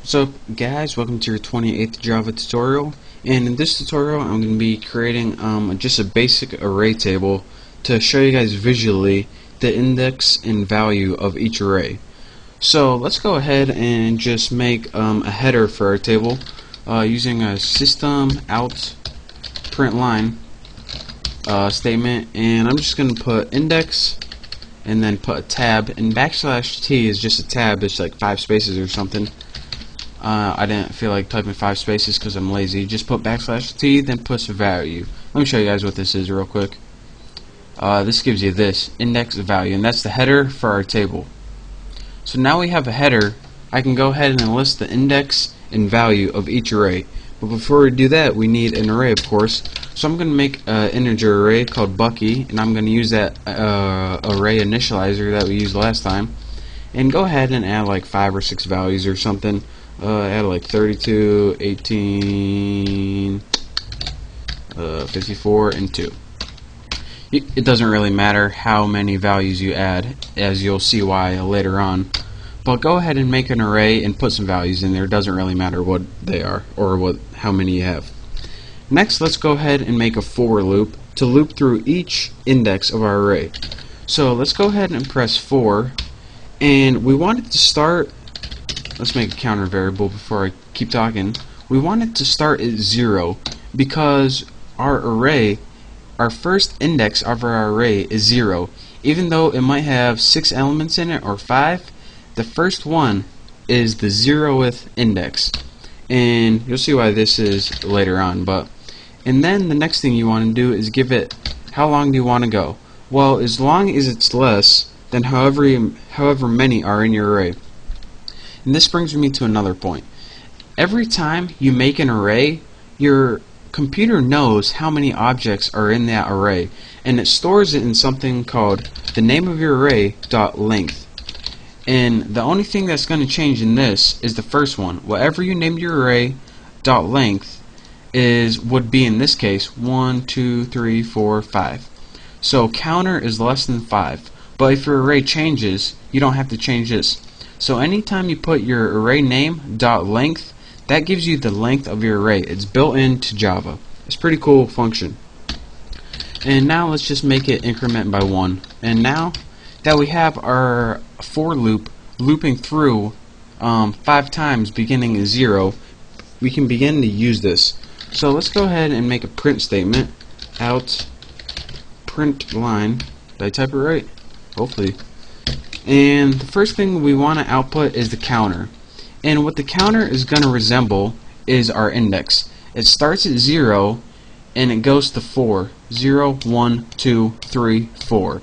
What's up guys, welcome to your 28th Java tutorial, and in this tutorial I'm going to be creating just a basic array table to show you guys visually the index and value of each array. So let's go ahead and just make a header for our table using a system out print line statement, and I'm just going to put index and then put a tab, and \t is just a tab, it's like 5 spaces or something. I didn't feel like typing 5 spaces because I'm lazy. Just put \t, then put a value. Let me show you guys what this is real quick. This gives you this index value, and that's the header for our table. So now we have a header. I can go ahead and list the index and value of each array. But before we do that, we need an array, of course. So I'm going to make an integer array called Bucky, and I'm going to use that array initializer that we used last time, and go ahead and add like 5 or 6 values or something. Add like 32, 18, 54, and 2. It doesn't really matter how many values you add, as you'll see why later on. But go ahead and make an array and put some values in there. It doesn't really matter what they are or how many you have. Next, let's go ahead and make a for loop to loop through each index of our array. So let's go ahead and press for, and we want it to start. Let's make a counter variable before I keep talking. We want it to start at 0 because our array, our first index of our array is 0. Even though it might have 6 elements in it or 5, the first one is the 0th index. And you'll see why this is later on. And then the next thing you want to do is give it how long do you want to go. Well, as long as it's less than however many are in your array. And this brings me to another point. Every time you make an array, your computer knows how many objects are in that array, and it stores it in something called the name of your array .length. And the only thing that's going to change in this is the first one. Whatever you named your array .length would be in this case 1, 2, 3, 4, 5. So counter is less than 5. But if your array changes, you don't have to change this. So anytime you put your array name .length, that gives you the length of your array. It's built into Java. It's a pretty cool function. And now let's just make it increment by 1. And now that we have our for loop looping through 5 times beginning at 0, we can begin to use this. So let's go ahead and make a print statement. Out print line. Did I type it right? Hopefully. And the first thing we want to output is the counter. And what the counter is going to resemble is our index. It starts at 0 and it goes to 4. 0, 1, 2, 3, 4.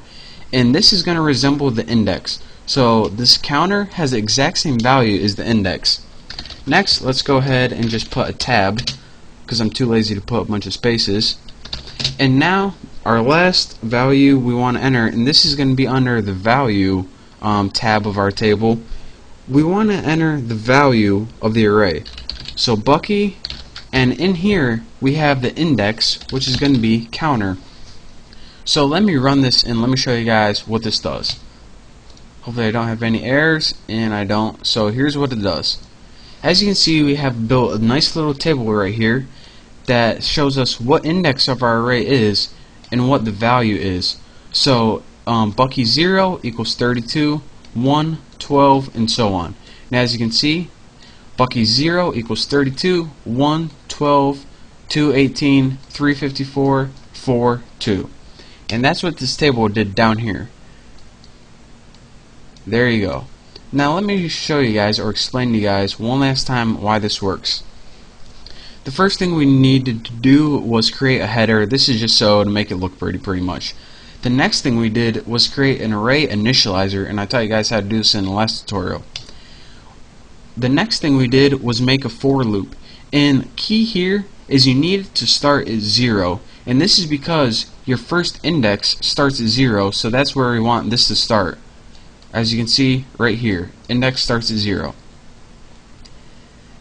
And this is going to resemble the index. So this counter has the exact same value as the index. Next, let's go ahead and just put a tab, because I'm too lazy to put a bunch of spaces. And now our last value we want to enter, and this is going to be under the value tab of our table. We want to enter the value of the array. So Bucky, and in here we have the index, which is going to be counter. So let me run this and let me show you guys what this does. Hopefully I don't have any errors, and I don't. So here's what it does. As you can see, we have built a nice little table right here that shows us what index of our array is and what the value is. So Bucky 0 equals 32, 1, 12, and so on. Now as you can see, Bucky 0 equals 32, 1, 12, 2, 18, 354, 4, 2. And that's what this table did down here. There you go. Now let me show you guys, or explain to you guys one last time why this works. The first thing we needed to do was create a header. This is just so to make it look pretty much. The next thing we did was create an array initializer, and I taught you guys how to do this in the last tutorial. The next thing we did was make a for loop, and key here is you need it to start at 0, and this is because your first index starts at 0, so that's where we want this to start. As you can see right here, index starts at 0.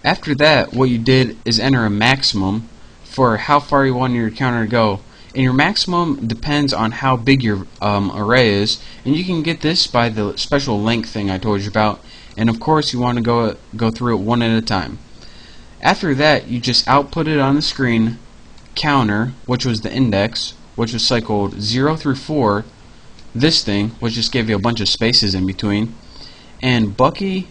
After that, what you did is enter a maximum for how far you want your counter to go. And your maximum depends on how big your array is, and you can get this by the special length thing I told you about. and of course you want to go through it one at a time. After that, you just output it on the screen, counter, which was the index, which was cycled 0 through 4, this thing, which just gave you a bunch of spaces in between, and Bucky,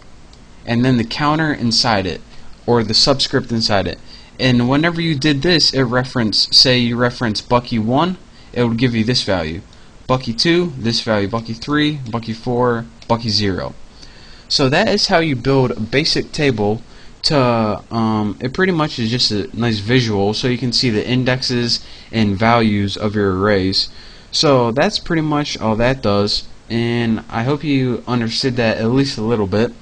and then the counter inside it, or the subscript inside it. And whenever you did this, it referenced, say you reference Bucky 1, it would give you this value. Bucky 2, this value. Bucky 3, Bucky 4, Bucky 0. So that is how you build a basic table to, it pretty much is just a nice visual so you can see the indexes and values of your arrays. So that's pretty much all that does, and I hope you understood that at least a little bit.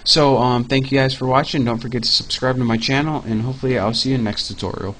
So thank you guys for watching. Don't forget to subscribe to my channel, and hopefully I'll see you in the next tutorial.